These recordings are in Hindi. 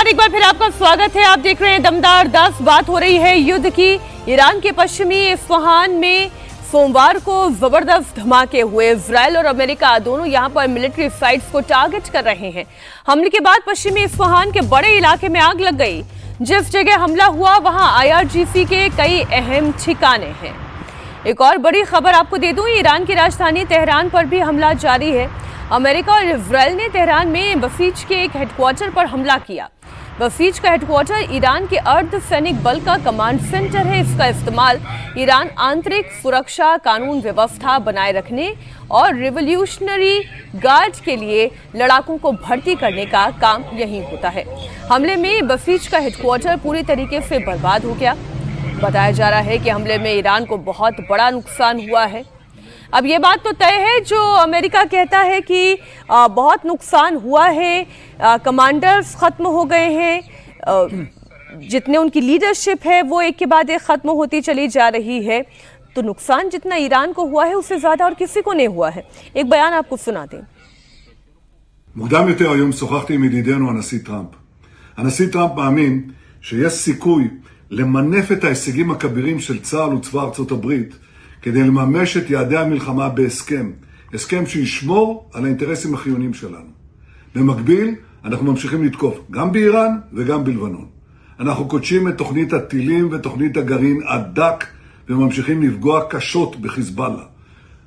नमस्कार, एक बार फिर आपका स्वागत है। आप देख रहे हैं दमदार 10। बात हो रही है युद्ध की। ईरान के पश्चिमी इस्फहान में सोमवार को जबरदस्त धमाके हुए। इजराइल और अमेरिका दोनों यहां पर मिलिट्री साइट्स को टारगेट कर रहे हैं। हमले के बाद पश्चिमी इस्फहान के बड़े इलाके में आग लग गई। जिस जगह हमला हुआ वहां IRGC के कई अहम ठिकाने हैं। एक और बड़ी खबर आपको दे दूं, ईरान की राजधानी तेहरान पर भी हमला जारी है। अमेरिका और इजराइल ने तेहरान में बसीज के एक हेडक्वार्टर पर हमला किया। बसीज का हेडक्वार्टर ईरान के अर्ध सैनिक बल का कमांड सेंटर है। इसका इस्तेमाल ईरान आंतरिक सुरक्षा, कानून व्यवस्था बनाए रखने और रिवॉल्यूशनरी गार्ड के लिए लड़ाकों को भर्ती करने का काम यही होता है। हमले में बसीज का हेडक्वार्टर पूरी तरीके से बर्बाद हो गया। बताया जा रहा है कि हमले में ईरान को बहुत बड़ा नुकसान हुआ है। अब ये बात तो तय है, जो अमेरिका कहता है कि बहुत नुकसान हुआ है, कमांडर्स खत्म हो गए हैं, जितने उनकी लीडरशिप है वो एक के बाद एक खत्म होती चली जा रही है। तो नुकसान जितना ईरान को हुआ है उससे ज्यादा और किसी को नहीं हुआ है। एक बयान आपको सुना दें। מוקדם יותר היום שוחחתי עם ידידנו הנשיא טראמפ. הנשיא טראמפ מאמין שיש סיכוי למנף את ההישגים הכבירים של צה"ל וצבא ארצות הברית כדי לממש את יעדי המלחמה בהסכם, הסכם שישמור על האינטרסים החיוניים שלנו. במקביל, אנחנו ממשיכים לתקוף גם באיראן וגם בלבנון. אנחנו קודשים את תוכנית הטילים ותוכנית הגרעין הדק וממשיכים לפגוע קשות בחיזבאללה.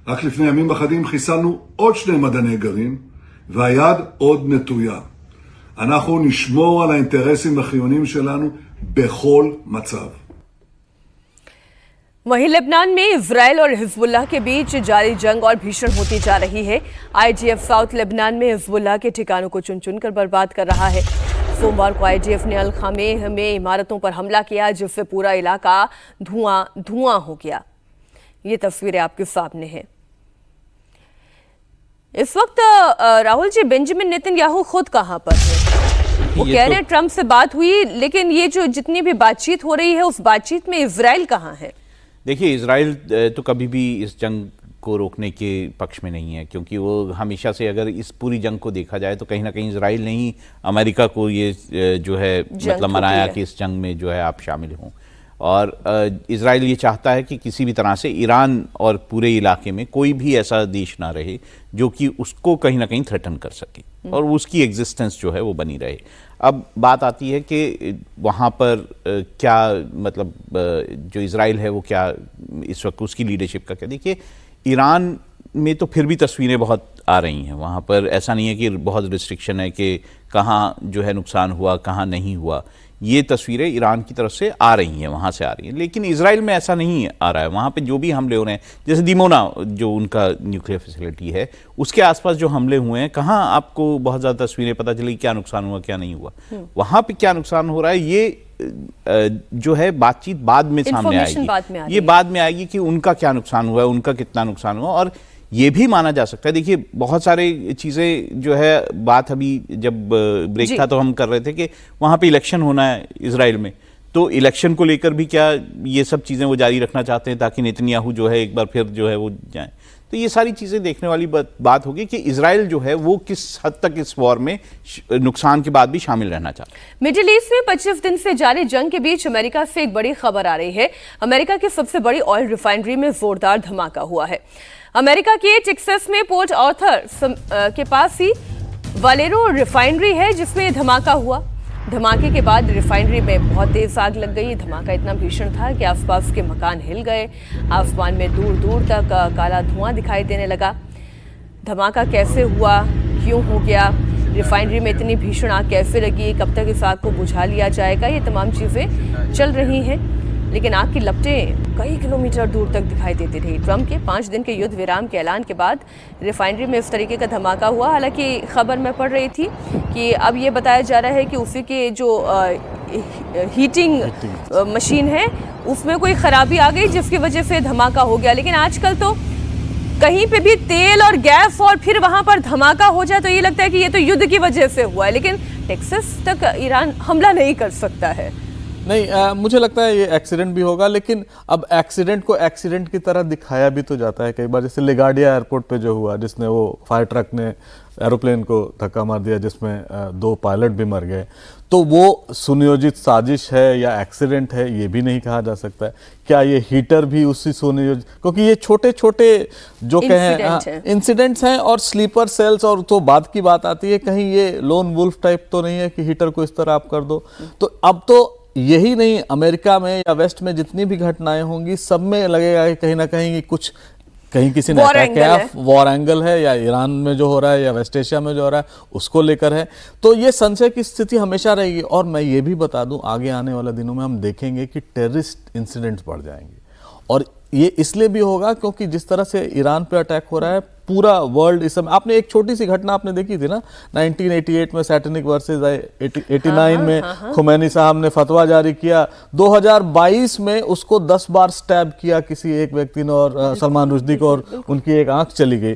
רק לפני ימים אחדים חיסלנו עוד 2 מדעני גרעין והיד עוד נטויה. אנחנו נשמור על האינטרסים החיוניים שלנו בכל מצב. वहीं लेबनान में इजराइल और हिजबुल्लाह के बीच जारी जंग और भीषण होती जा रही है। IDF साउथ लेबनान में हिजबुल्लाह के ठिकानों को चुन चुन कर बर्बाद कर रहा है। सोमवार को IDF ने अल खामेह में इमारतों पर हमला किया, जिससे पूरा इलाका धुआं धुआं हो गया। ये तस्वीरें आपके सामने हैं। इस वक्त राहुल जी, बेंजामिन नेतन्याहू खुद कहां पर है? वो कह रहे हैं ट्रंप से बात हुई, लेकिन ये जो जितनी भी बातचीत हो रही है उस बातचीत में इजराइल कहां है? देखिए, इजराइल तो कभी भी इस जंग को रोकने के पक्ष में नहीं है, क्योंकि वो हमेशा से, अगर इस पूरी जंग को देखा जाए तो कहीं ना कहीं इजराइल ने ही अमेरिका को ये जो है मतलब मनाया कि इस जंग में जो है आप शामिल हों। और इजराइल ये चाहता है कि किसी भी तरह से ईरान और पूरे इलाके में कोई भी ऐसा देश ना रहे जो कि उसको कहीं ना कहीं थ्रेटन कर सके और उसकी एग्जिस्टेंस जो है वो बनी रहे। अब बात आती है कि वहाँ पर क्या मतलब जो इजराइल है वो क्या इस वक्त उसकी लीडरशिप का क्या। देखिए, ईरान में तो फिर भी तस्वीरें बहुत आ रही हैं। वहाँ पर ऐसा नहीं है कि बहुत रिस्ट्रिक्शन है कि कहाँ जो है नुकसान हुआ, कहाँ नहीं हुआ। ये तस्वीरें ईरान की तरफ से आ रही हैं, वहाँ से आ रही हैं। लेकिन इजराइल में ऐसा नहीं आ रहा है। वहाँ पे जो भी हमले हो रहे हैं, जैसे दिमोना जो उनका न्यूक्लियर फैसिलिटी है, उसके आसपास जो हमले हुए हैं, कहाँ आपको बहुत ज़्यादा तस्वीरें पता चली क्या नुकसान हुआ क्या नहीं हुआ। वहाँ पे क्या नुकसान हो रहा है ये जो है बातचीत बाद में सामने आएगी। ये बाद में आएगी कि उनका क्या नुकसान हुआ है, उनका कितना नुकसान हुआ। और ये भी माना जा सकता है, देखिए बहुत सारे चीज़ें जो है, बात अभी जब ब्रेक था तो हम कर रहे थे कि वहाँ पे इलेक्शन होना है इजराइल में, तो इलेक्शन को लेकर भी क्या ये सब चीज़ें वो जारी रखना चाहते हैं ताकि नेतन्याहू जो है एक बार फिर जो है वो जाए। तो ये सारी चीज़ें देखने वाली बात होगी कि इजराइल जो है वो किस हद तक इस वॉर में नुकसान के बाद भी शामिल रहना चाहता है। मिडिल ईस्ट में 25 दिन से जारी जंग के बीच अमेरिका से एक बड़ी खबर आ रही है। अमेरिका की सबसे बड़ी ऑयल रिफाइनरी में जोरदार धमाका हुआ है। अमेरिका के टेक्सास में पोर्ट आर्थर के पास ही वालेरो रिफाइनरी है, जिसमें धमाका हुआ। धमाके के बाद रिफाइनरी में बहुत तेज आग लग गई। धमाका इतना भीषण था कि आसपास के मकान हिल गए। आसमान में दूर दूर तक काला धुआं दिखाई देने लगा। धमाका कैसे हुआ, क्यों हो गया, रिफाइनरी में इतनी भीषण आग कैसे लगी, कब तक इस आग को बुझा लिया जाएगा, ये तमाम चीज़ें चल रही हैं। लेकिन आग की लपटें कई किलोमीटर दूर तक दिखाई देती रही। ट्रंप के 5 दिन के युद्ध विराम के ऐलान के बाद रिफाइनरी में इस तरीके का धमाका हुआ। हालांकि खबर में पढ़ रही थी कि अब ये बताया जा रहा है कि उसी के जो हीटिंग मशीन है उसमें कोई खराबी आ गई, जिसकी वजह से धमाका हो गया। लेकिन आजकल तो कहीं पे भी तेल और गैस और फिर वहां पर धमाका हो जाए तो ये लगता है कि ये तो युद्ध की वजह से हुआ है। लेकिन टेक्सास तक ईरान हमला नहीं कर सकता है। नहीं, मुझे लगता है ये एक्सीडेंट भी होगा, लेकिन अब एक्सीडेंट को एक्सीडेंट की तरह दिखाया भी तो जाता है कई बार। जैसे लेगार्डिया एयरपोर्ट पे जो हुआ, जिसने वो फायर ट्रक ने एरोप्लेन को धक्का मार दिया, जिसमें 2 पायलट भी मर गए। तो वो सुनियोजित साजिश है या एक्सीडेंट है ये भी नहीं कहा जा सकता है। क्या ये हीटर भी उसी सुनियोजित, क्योंकि ये छोटे छोटे जो कहें इंसिडेंट्स हैं और स्लीपर सेल्स, और तो बाद की बात आती है कहीं ये लोन वुल्फ टाइप तो नहीं है कि हीटर को इस तरह आप कर दो। तो अब तो यही नहीं, अमेरिका में या वेस्ट में जितनी भी घटनाएं होंगी सब में लगेगा कि कहीं ना कहीं कुछ, कहीं किसी ने अटैक किया, वॉर एंगल है, या ईरान में जो हो रहा है या वेस्ट एशिया में जो हो रहा है उसको लेकर है। तो ये संशय की स्थिति हमेशा रहेगी। और मैं ये भी बता दूं, आगे आने वाले दिनों में हम देखेंगे कि टेररिस्ट इंसिडेंट्स बढ़ जाएंगे, और ये इसलिए भी होगा क्योंकि जिस तरह से ईरान पे अटैक हो रहा है, पूरा वर्ल्ड इस समय, आपने एक छोटी सी घटना आपने देखी थी ना 1988 में सैटेनिक वर्सेस 89 में खुमैनी साहब ने फतवा जारी किया, 2022 में उसको 10 बार स्टैब किया किसी एक व्यक्ति ने, और सलमान रुश्दी को, और उनकी एक आंख चली गई।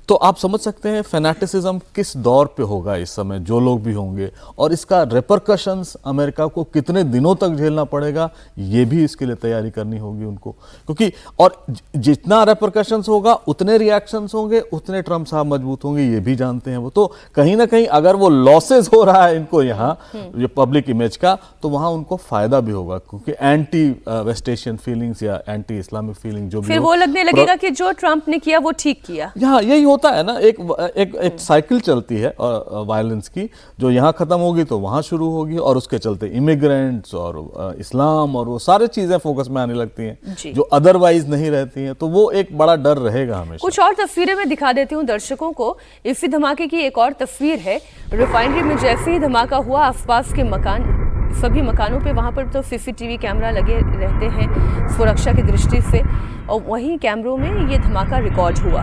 तो आप समझ सकते हैं फैनेटिसिज्म किस दौर पे होगा इस समय, जो लोग भी होंगे, और इसका रिपरकशंस अमेरिका को कितने दिनों तक झेलना पड़ेगा, ये भी इसके लिए तैयारी करनी होगी उनको। क्योंकि और जितना रिपरकशंस होगा उतने रिएक्शंस होंगे, उतने ट्रम्प साहब मजबूत होंगे, ये भी जानते हैं वो। तो कहीं ना कहीं अगर वो लॉसेस हो रहा है इनको यहाँ ये पब्लिक इमेज का, तो वहां उनको फायदा भी होगा, क्योंकि एंटी वेस्ट एशियन फीलिंग्स या एंटी इस्लामिक फीलिंग जो भी फिर वो लगने लगेगा कि जो ट्रम्प ने किया वो ठीक किया। यहाँ यही होता है ना, एक साइकिल चलती है वायलेंस की, जो यहाँ खत्म होगी तो वहां शुरू होगी, और उसके चलते इमिग्रेंट्स और इस्लाम और वो सारी चीजें फोकस में आने लगती हैं जो अदरवाइज नहीं रहती हैं। तो वो एक बड़ा डर रहेगा हमेशा। कुछ और तस्वीरें मैं दिखा देती हूँ दर्शकों को। इसी धमाके की एक और तस्वीर है। रिफाइनरी में जैसे ही धमाका हुआ, आसपास के मकान, सभी मकानों पे वहाँ पर तो सीसीटीवी कैमरा लगे रहते हैं सुरक्षा की दृष्टि से, और वहीं कैमरों में ये धमाका रिकॉर्ड हुआ।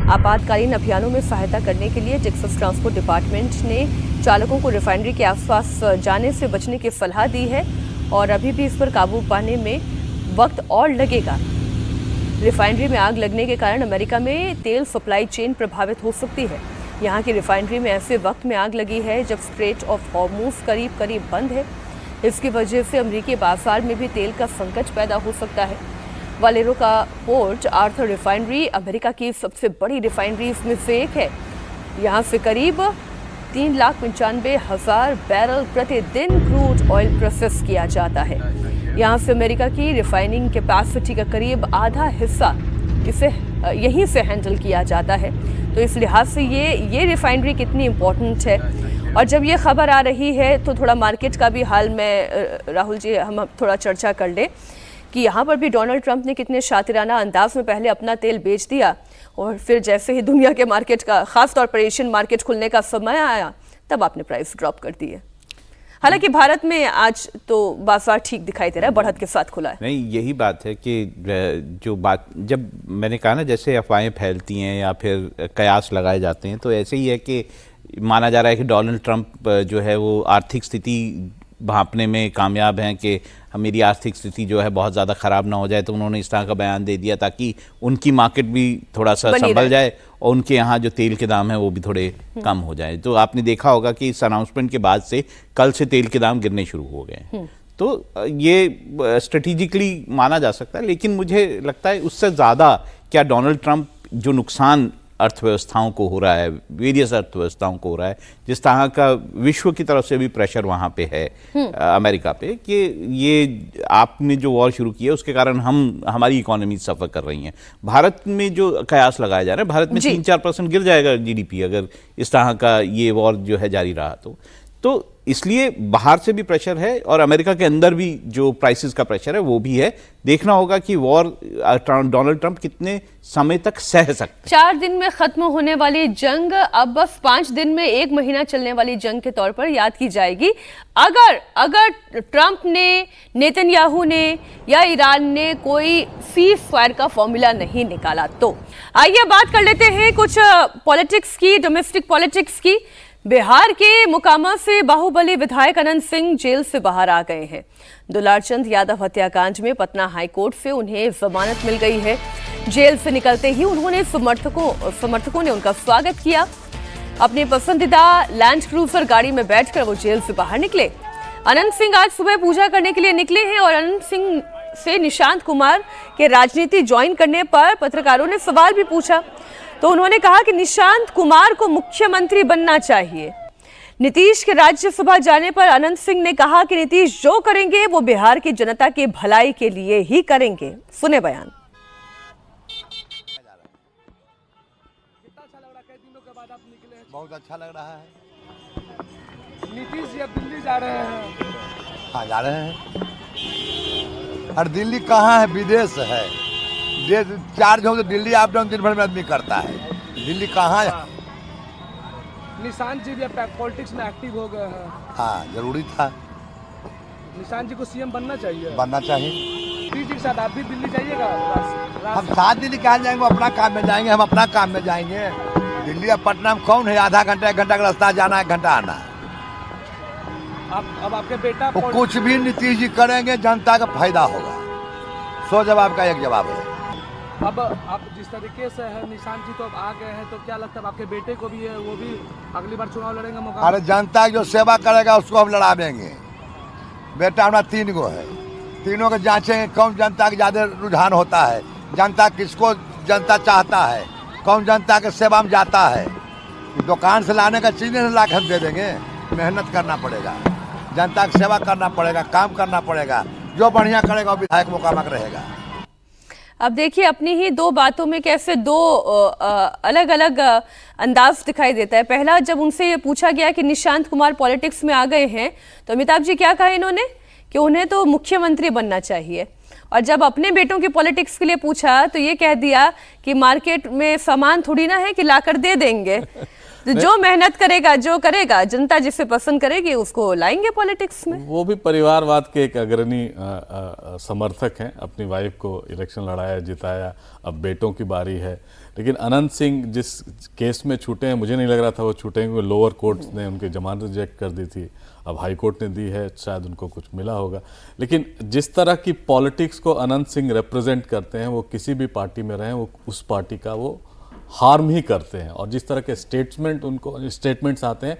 आपातकालीन अभियानों में सहायता करने के लिए टेक्सास ट्रांसपोर्ट डिपार्टमेंट ने चालकों को रिफाइनरी के आसपास जाने से बचने की सलाह दी है, और अभी भी इस पर काबू पाने में वक्त और लगेगा। रिफाइनरी में आग लगने के कारण अमेरिका में तेल सप्लाई चेन प्रभावित हो सकती है। यहाँ की रिफाइनरी में ऐसे वक्त में आग लगी है जब स्ट्रेट ऑफ हॉर्मुज करीब करीब बंद है। इसकी वजह से अमेरिकी बाजार में भी तेल का संकट पैदा हो सकता है। वालेरो का पोर्ट आर्थर रिफाइनरी अमेरिका की सबसे बड़ी रिफाइनरीज में से एक है। यहाँ से करीब 3,95,000 बैरल प्रतिदिन क्रूड ऑयल प्रोसेस किया जाता है। यहाँ से अमेरिका की रिफाइनिंग कैपेसिटी का करीब आधा हिस्सा इसे यहीं से हैंडल किया जाता है। तो इस लिहाज से ये रिफाइनरी कितनी इम्पोर्टेंट है। और जब ये खबर आ रही है तो थोड़ा मार्केट का भी हाल में राहुल जी हम थोड़ा चर्चा कर लें कि यहाँ पर भी डोनाल्ड ट्रंप ने कितने शातिराना अंदाज में पहले अपना तेल बेच दिया, और फिर जैसे ही दुनिया के मार्केट का, खास तौर पर एशियन मार्केट खुलने का समय आया, तब आपने प्राइस ड्रॉप कर दी है। हालांकि भारत में आज तो बाजार ठीक दिखाई दे रहा है, बढ़त के साथ खुला है। नहीं, यही बात है कि जो बात, जब मैंने कहा ना जैसे अफवाहें फैलती हैं या फिर कयास लगाए जाते हैं, तो ऐसे ही है कि माना जा रहा है कि डोनाल्ड ट्रंप जो है वो आर्थिक स्थिति भांपने में कामयाब हैं कि मेरी आर्थिक स्थिति जो है बहुत ज़्यादा ख़राब ना हो जाए, तो उन्होंने इस तरह का बयान दे दिया ताकि उनकी मार्केट भी थोड़ा सा संभल जाए और उनके यहाँ जो तेल के दाम है वो भी थोड़े कम हो जाए। तो आपने देखा होगा कि इस अनाउंसमेंट के बाद से कल से तेल के दाम गिरने शुरू हो गए। तो ये स्ट्रेटेजिकली माना जा सकता है, लेकिन मुझे लगता है उससे ज़्यादा क्या डोनाल्ड ट्रंप जो नुकसान अर्थव्यवस्थाओं को हो रहा है, वेरियस अर्थव्यवस्थाओं को हो रहा है, जिस तरह का विश्व की तरफ से भी प्रेशर वहाँ पे है अमेरिका पे कि ये आपने जो वॉर शुरू किया उसके कारण हमारी इकोनॉमी सफ़र कर रही हैं। भारत में जो कयास लगाया जा रहा है, भारत में 3-4% गिर जाएगा जीडीपी अगर इस तरह का ये वॉर जो है जारी रहा तो इसलिए बाहर से भी प्रेशर है और अमेरिका के अंदर भी जो प्राइसेस का प्रेशर है वो भी है। देखना होगा कि वॉर डोनाल्ड ट्रंप कितने समय तक सह सकते। 4 दिन में खत्म होने वाली जंग अब बस 5 दिन में 1 महीना चलने वाली जंग के तौर पर याद की जाएगी अगर ट्रंप ने, नेतन्याहू ने या ईरान ने कोई सीज फायर का फॉर्मूला नहीं निकाला। तो आइए बात कर लेते हैं कुछ पॉलिटिक्स की, डोमेस्टिक पॉलिटिक्स की। बिहार के मोकामा से बाहुबली विधायक अनंत सिंह जेल से बाहर आ गए हैं। दुलारचंद यादव हत्याकांड में पटना हाईकोर्ट से उन्हें जमानत मिल गई है। जेल से निकलते ही उन्होंने समर्थकों ने उनका स्वागत किया। अपने पसंदीदा लैंड क्रूजर गाड़ी में बैठकर वो जेल से बाहर निकले। अनंत सिंह आज सुबह पूजा करने के लिए निकले हैं और अनंत सिंह से निशांत कुमार के राजनीति ज्वाइन करने पर पत्रकारों ने सवाल भी पूछा। तो उन्होंने कहा कि निशांत कुमार को मुख्यमंत्री बनना चाहिए, नीतीश के राज्यसभा जाने पर अनंत सिंह ने कहा कि नीतीश जो करेंगे वो बिहार की जनता के भलाई के लिए ही करेंगे। सुने बयान। बहुत अच्छा लग रहा है। नीतीश जी अब दिल्ली जा रहे हैं। हाँ, जा रहे हैं। और दिल्ली कहाँ है? विदेश है। चार्ज हो तो दिल्ली अप डाउन दिन भर में आदमी करता है। दिल्ली कहाँ है? निशांत जी भी अब पॉलिटिक्स में एक्टिव हो गए हैं। हाँ, जरूरी था। निशांत जी को सीएम बनना चाहिए। बनना चाहिए। नीतीश जी के साथ आप भी दिल्ली जाइएगा। हम साथ दिल्ली कहाँ जाएंगे? वो अपना काम में जाएंगे, हम अपना काम में जाएंगे। दिल्ली और पटना में कौन है? आधा घंटा 1 घंटा का रास्ता जाना है, 1 घंटा आना है। अब आपके बेटा वो कुछ भी नीतीश जी करेंगे जनता का फायदा होगा। 100 जवाब का 1 जवाब है। अब आप जिस तरीके से है, निशांत जी तो अब आ गए हैं, तो क्या लगता है आपके बेटे को भी है, वो भी अगली बार चुनाव लड़ेंगे मौका? अरे जनता की जो सेवा करेगा उसको हम लड़ा देंगे। बेटा हमारा 3 गो है, तीनों के जांचेंगे कौन जनता के ज्यादा रुझान होता है, जनता किसको जनता चाहता है, कौन जनता के सेवा में जाता है। दुकान से लाने का चीज नहीं लाकर दे देंगे। मेहनत करना पड़ेगा, जनता की सेवा करना पड़ेगा, काम करना पड़ेगा। जो बढ़िया करेगा वो विधायक मुकामक रहेगा। अब देखिए अपनी ही 2 बातों में कैसे 2 अलग अलग अंदाज दिखाई देता है। पहला, जब उनसे ये पूछा गया कि निशांत कुमार पॉलिटिक्स में आ गए हैं तो अमिताभ जी क्या कहा इन्होंने कि उन्हें तो मुख्यमंत्री बनना चाहिए। और जब अपने बेटों की पॉलिटिक्स के लिए पूछा तो ये कह दिया कि मार्केट में सामान थोड़ी ना है कि लाकर दे देंगे। तो जो मेहनत करेगा, जो करेगा, जनता जिसे पसंद करेगी उसको लाएंगे पॉलिटिक्स में। वो भी परिवारवाद के एक अग्रणी समर्थक हैं। अपनी वाइफ को इलेक्शन लड़ाया, जिताया, अब बेटों की बारी है। लेकिन अनंत सिंह जिस केस में छूटे हैं, मुझे नहीं लग रहा था वो छूटेंगे। लोअर कोर्ट ने उनकी जमानत रिजेक्ट कर दी थी, अब हाई कोर्ट ने दी है, शायद उनको कुछ मिला होगा। लेकिन जिस तरह की पॉलिटिक्स को अनंत सिंह रिप्रेजेंट करते हैं, वो किसी भी पार्टी में रहें, वो उस पार्टी का वो हार्म ही करते हैं। और जिस तरह के स्टेटमेंट्स आते हैं,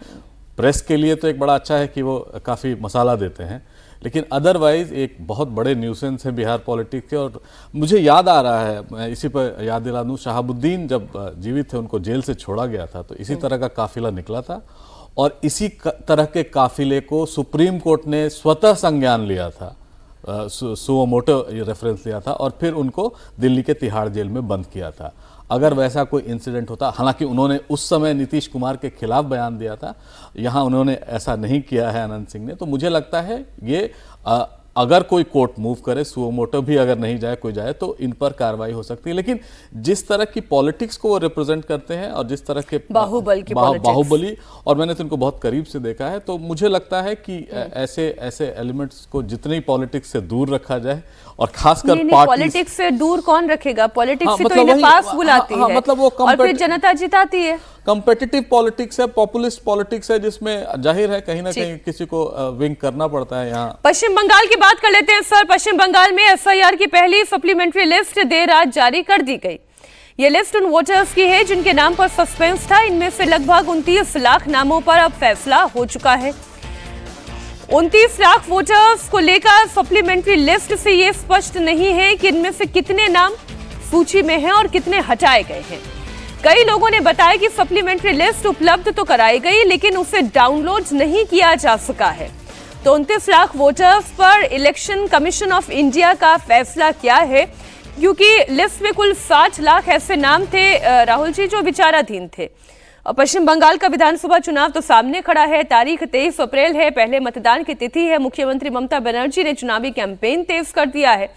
प्रेस के लिए तो एक बड़ा अच्छा है कि वो काफ़ी मसाला देते हैं, लेकिन अदरवाइज एक बहुत बड़े न्यूसेंस है बिहार पॉलिटिक्स के। और मुझे याद आ रहा है, मैं इसी पर याद दिला दूँ, शहाबुद्दीन जब जीवित थे उनको जेल से छोड़ा गया था तो इसी तरह का काफिला निकला था और इसी तरह के काफिले को सुप्रीम कोर्ट ने स्वतः संज्ञान लिया था, सुओ मोटो रेफरेंस लिया था और फिर उनको दिल्ली के तिहाड़ जेल में बंद किया था। अगर वैसा कोई इंसिडेंट होता, हालांकि उन्होंने उस समय नीतीश कुमार के खिलाफ बयान दिया था, यहाँ उन्होंने ऐसा नहीं किया है अनंत सिंह ने, तो मुझे लगता है ये अगर कोई कोर्ट मूव करे, सुओ मोटो भी अगर नहीं जाए, कोई जाए, तो इन पर कार्रवाई हो सकती है। लेकिन जिस तरह की पॉलिटिक्स को वो रिप्रेजेंट करते हैं और जिस तरह के बाहुबली, और मैंने तो इनको बहुत करीब से देखा है, तो मुझे लगता है कि ऐसे एलिमेंट्स को जितनी पॉलिटिक्स से दूर रखा जाए, और खासकर पॉलिटिक्स से दूर कौन रखेगा? पॉलिटिक्स से तो इन्हें पास बुलाती है, मतलब वो और फिर जनता जिताती है। कंपेटिटिव पॉलिटिक्स है, पॉपुलिस्ट पॉलिटिक्स है, जिसमें जाहिर है कहीं ना कहीं किसी को विंग करना पड़ता है। यहाँ पश्चिम बंगाल की बात कर लेते हैं सर। पश्चिम बंगाल में एसआईआर की पहली सप्लीमेंट्री लिस्ट देर रात जारी कर दी गई। ये लिस्ट उन वोटर्स की है जिनके नाम पर सस्पेंस था। इनमें से लगभग 29 लाख नामों पर अब फैसला हो चुका है। 29 लाख वोटर्स को लेकर सप्लीमेंट्री लिस्ट से ये स्पष्ट नहीं है कि इनमें से कितने नाम सूची में हैं और कितने हटाए गए हैं। कई लोगों ने बताया कि सप्लीमेंट्री लिस्ट उपलब्ध तो कराई गई, लेकिन उसे डाउनलोड नहीं किया जा सका है। तो 29 लाख वोटर्स पर इलेक्शन कमीशन ऑफ इंडिया का फैसला क्या है, क्योंकि लिस्ट में कुल 60 लाख ऐसे नाम थे राहुल जी जो विचाराधीन थे। और पश्चिम बंगाल का विधानसभा चुनाव तो सामने खड़ा है। तारीख 23 अप्रैल है, पहले मतदान की तिथि है। मुख्यमंत्री ममता बनर्जी ने चुनावी कैंपेन तेज कर दिया है।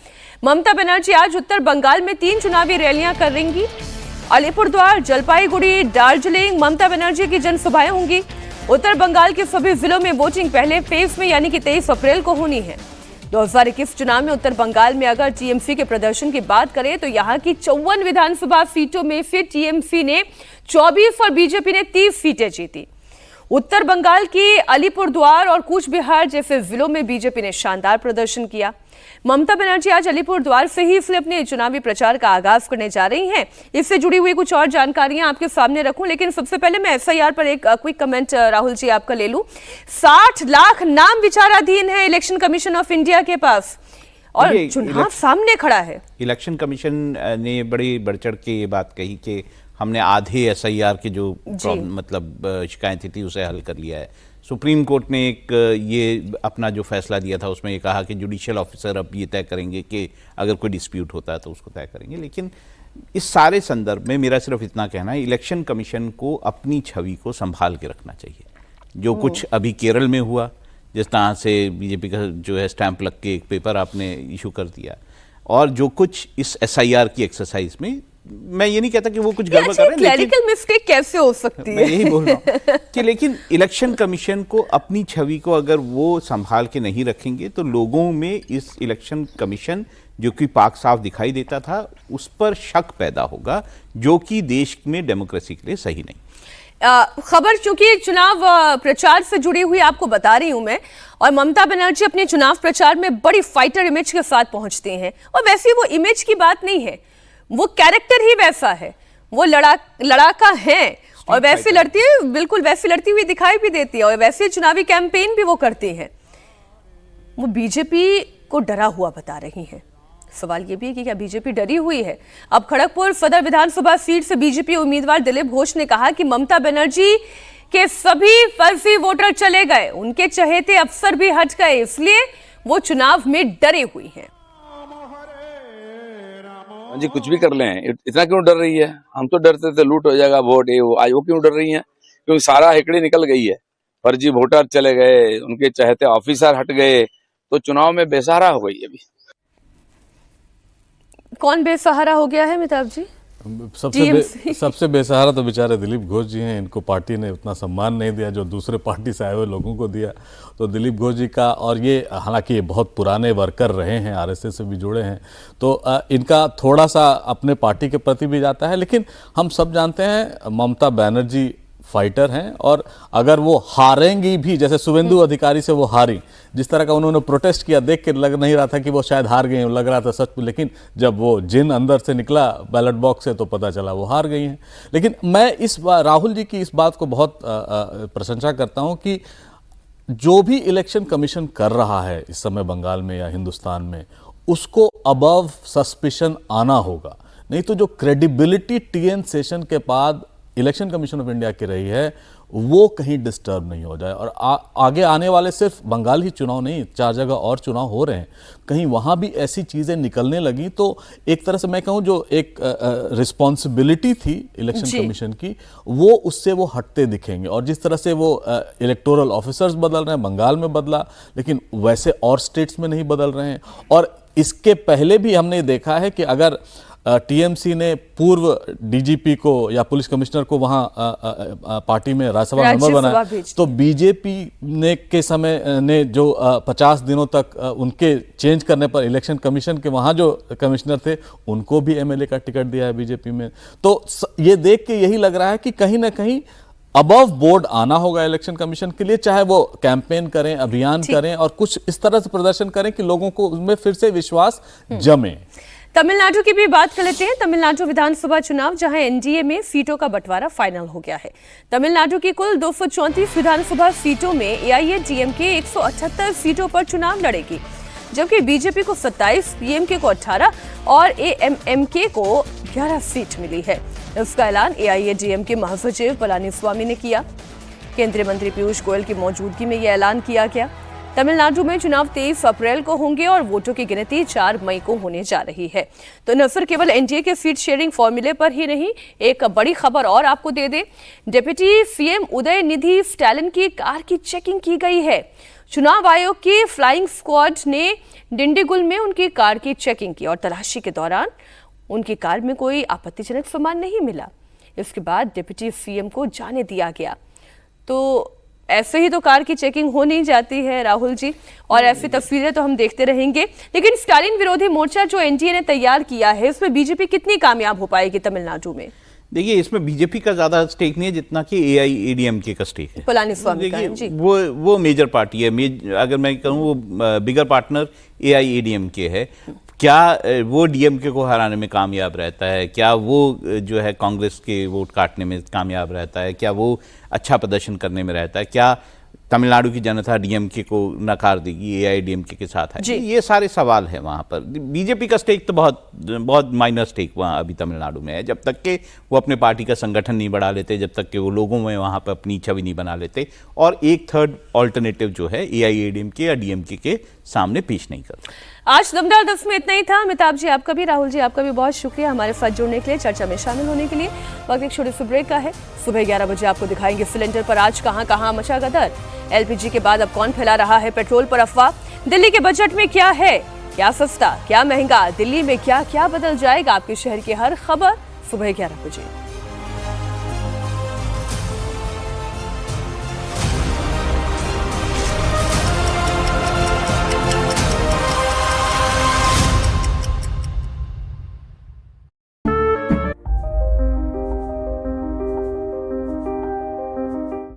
ममता बनर्जी आज उत्तर बंगाल में 3 चुनावी रैलियां करेंगी। अलीपुरद्वार, जलपाईगुड़ी, दार्जिलिंग ममता बनर्जी की जनसभाएं होंगी। उत्तर बंगाल के सभी जिलों में वोटिंग पहले फेज में यानी कि 23 अप्रैल को होनी है। 2021 चुनाव में उत्तर बंगाल में अगर टीएमसी के प्रदर्शन की बात करें तो यहां की 54 विधानसभा सीटों में से टीएमसी ने 24 और बीजेपी ने 30 सीटें जीती। उत्तर बंगाल की अलीपुरद्वार और कूच बिहार जैसे जिलों में बीजेपी ने शानदार प्रदर्शन किया। ममता बनर्जी आज अलीपुरद्वार से ही इसलिए अपने चुनावी प्रचार का आगाज करने जा रही हैं। इससे जुड़ी हुई कुछ और जानकारियां आपके सामने रखूं, लेकिन सबसे पहले मैं एसआईआर पर एक क्विक कमेंट राहुल जी आपका ले लूं। 60 लाख नाम विचाराधीन है इलेक्शन कमीशन ऑफ इंडिया के पास और चुनाव सामने खड़ा है। इलेक्शन कमीशन ने बड़ी बढ़ चढ़ के ये बात कही कि हमने आधे एसआईआर की जो मतलब शिकायतें थी उसे हल कर लिया है। सुप्रीम कोर्ट ने एक ये अपना जो फैसला दिया था उसमें ये कहा कि जुडिशियल ऑफिसर अब ये तय करेंगे कि अगर कोई डिस्प्यूट होता है तो उसको तय करेंगे। लेकिन इस सारे संदर्भ में मेरा सिर्फ इतना कहना है, इलेक्शन कमीशन को अपनी छवि को संभाल के रखना चाहिए। जो कुछ अभी केरल में हुआ, जिस तरह से बीजेपी का जो है स्टैंप लग के एक पेपर आपने इशू कर दिया, और जो कुछ इस एसआईआर की एक्सरसाइज में, मैं ये नहीं कहता कि वो कुछ गड़बड़ कर रहे हैं, क्लैरिकल मिस्टेक कैसे हो सकती है, मैं यही बोल रहा हूँ कि लेकिन इलेक्शन कमीशन को अपनी छवि को अगर वो संभाल के नहीं रखेंगे तो लोगों में इस इलेक्शन कमीशन जो कि पाक साफ दिखाई देता था उस पर शक पैदा होगा, जो कि देश में डेमोक्रेसी के लिए सही नहीं। खबर चूंकि चुनाव प्रचार से जुड़ी हुई आपको बता रही हूं मैं, और ममता बनर्जी अपने चुनाव प्रचार में बड़ी फाइटर इमेज के साथ पहुंचते हैं, और वैसे वो इमेज की बात नहीं है, वो कैरेक्टर ही वैसा है, वो लड़ाका है और वैसे लड़ती है, बिल्कुल वैसे लड़ती हुई दिखाई भी देती है, और वैसे चुनावी कैंपेन भी वो करती है। वो बीजेपी को डरा हुआ बता रही हैं। सवाल ये भी है कि क्या बीजेपी डरी हुई है? अब खड़गपुर सदर विधानसभा सीट से बीजेपी उम्मीदवार दिलीप घोष ने कहा कि ममता बनर्जी के सभी फर्जी वोटर चले गए, उनके चहेते अफसर भी हट गए, इसलिए वो चुनाव में डरे हुई हैं। जी कुछ भी कर लें, इतना क्यों डर रही है? हम तो डरते थे लूट हो जाएगा वोट, ये वो, आज वो क्यों डर रही है? क्योंकि सारा हेकड़ी निकल गई है, फर्जी वोटर चले गए, उनके चहेते ऑफिसर हट गए, तो चुनाव में बेसहारा हो गई। अभी कौन बेसहारा हो गया है अमिताभ जी? सबसे बेसहारा तो बेचारे दिलीप घोष जी हैं। इनको पार्टी ने उतना सम्मान नहीं दिया जो दूसरे पार्टी से आए हुए लोगों को दिया। तो दिलीप घोष जी का, और ये हालांकि ये बहुत पुराने वर्कर रहे हैं, आरएसएस से भी जुड़े हैं, तो इनका थोड़ा सा अपने पार्टी के प्रति भी जाता है। लेकिन हम सब जानते हैं ममता बनर्जी फाइटर हैं, और अगर वो हारेंगी भी, जैसे शुभेंदु अधिकारी से वो हारी, जिस तरह का उन्होंने प्रोटेस्ट किया, देख के लग नहीं रहा था कि वो शायद हार गई, लग रहा था सच में, लेकिन जब वो जिन अंदर से निकला बैलेट बॉक्स से तो पता चला वो हार गई हैं। लेकिन मैं इस बार राहुल जी की इस बात को बहुत प्रशंसा करता हूं कि जो भी इलेक्शन कमीशन कर रहा है इस समय बंगाल में या हिंदुस्तान में, उसको अबव सस्पिशन आना होगा। नहीं तो जो क्रेडिबिलिटी टीएन सेशन के बाद इलेक्शन कमीशन ऑफ इंडिया की रही है, वो कहीं डिस्टर्ब नहीं हो जाए। और आगे आने वाले सिर्फ बंगाल ही चुनाव नहीं, 4 जगह और चुनाव हो रहे हैं, कहीं वहाँ भी ऐसी चीज़ें निकलने लगी तो एक तरह से मैं कहूँ जो एक रिस्पॉन्सिबिलिटी थी इलेक्शन कमीशन की, वो उससे वो हटते दिखेंगे। और जिस तरह से वो इलेक्टोरल ऑफिसर्स बदल रहे हैं, बंगाल में बदला, लेकिन वैसे और स्टेट्स में नहीं बदल रहे हैं। और इसके पहले भी हमने देखा है कि अगर टीएमसी ने पूर्व डीजीपी को या पुलिस कमिश्नर को वहां पार्टी में राज्यसभा मेंबर बनाया, तो बीजेपी ने के समय ने जो 50 दिनों तक उनके चेंज करने पर इलेक्शन कमीशन के वहां जो कमिश्नर थे उनको भी एमएलए का टिकट दिया है बीजेपी में। तो ये देख के यही लग रहा है कि कहीं ना कहीं अबव बोर्ड आना होगा इलेक्शन कमीशन के लिए, चाहे वो कैंपेन करें, अभियान करें और कुछ इस तरह से प्रदर्शन करें कि लोगों को उनमें फिर से विश्वास जमे। तमिलनाडु की भी बात कर लेते हैं। तमिलनाडु विधानसभा चुनाव, जहां एनडीए में सीटों का बंटवारा फाइनल हो गया है। तमिलनाडु की कुल 234 विधानसभा सीटों में एआईएडीएमके 178 सीटों पर चुनाव लड़ेगी, जबकि बीजेपी को 27, पीएमके को 18 और एएमएमके को 11 सीट मिली है। इसका ऐलान एआईएडीएमके महासचिव पलानीस्वामी ने किया। केंद्रीय मंत्री पीयूष गोयल की मौजूदगी में यह ऐलान किया गया। तमिलनाडु में चुनाव 23 अप्रैल को होंगे और वोटों की गिनती 4 मई को होने जा रही है। तो नजर केवल एनडीए के सीट शेयरिंग फॉर्मूले पर ही नहीं, एक बड़ी खबर और आपको दे दें। डिप्टी सीएम उदयनिधि स्टैलिन की कार की चेकिंग की गई है। चुनाव आयोग की फ्लाइंग स्क्वाड ने डिंडीगुल में उनकी कार की चेकिंग की और तलाशी के दौरान उनकी कार में कोई आपत्तिजनक सामान नहीं मिला। इसके बाद डिप्टी सीएम को जाने दिया गया। तो ऐसे ही तो कार की चेकिंग हो नहीं जाती है राहुल जी, और ऐसी तस्वीरें तो हम देखते रहेंगे। लेकिन स्टालिन विरोधी मोर्चा जो एनडीए ने तैयार किया है, उसमें बीजेपी कितनी कामयाब हो पाएगी तमिलनाडु में? देखिए, इसमें बीजेपी का ज्यादा स्टेक नहीं है जितना कि एआईएडीएमके का स्टेक है। पलानीस्वामी का है जी। वो मेजर पार्टी है। अगर मैं कहूँ वो बिगर पार्टनर एआईएडीएमके है। क्या वो डीएमके को हराने में कामयाब रहता है? क्या वो जो है कांग्रेस के वोट काटने में कामयाब रहता है? क्या वो अच्छा प्रदर्शन करने में रहता है? क्या तमिलनाडु की जनता डीएमके को नकार देगी, एआईडीएमके के साथ है, ये सारे सवाल है वहाँ पर। बीजेपी का स्टेक तो बहुत माइनर स्टेक वहाँ अभी तमिलनाडु में है, जब तक के वो अपने पार्टी का संगठन नहीं बढ़ा लेते, जब तक के वो लोगों में वहाँ पर अपनी छवि नहीं बना लेते और एक थर्ड ऑल्टरनेटिव जो है एआईएडीएमके या डीएमके के सामने पेश नहीं करते। आज दमदार 10 में इतना ही था। अमिताभ जी आपका भी, राहुल जी आपका भी बहुत शुक्रिया हमारे साथ जुड़ने के लिए, चर्चा में शामिल होने के लिए। वक्त एक छोटे से ब्रेक का है। सुबह 11 बजे आपको दिखाएंगे सिलेंडर पर आज कहां कहां मचा गदर। एलपीजी के बाद अब कौन फैला रहा है पेट्रोल पर अफवाह। दिल्ली के बजट में क्या है, क्या सस्ता क्या महंगा, दिल्ली में क्या क्या बदल जाएगा, आपके शहर की हर खबर सुबह 11 बजे।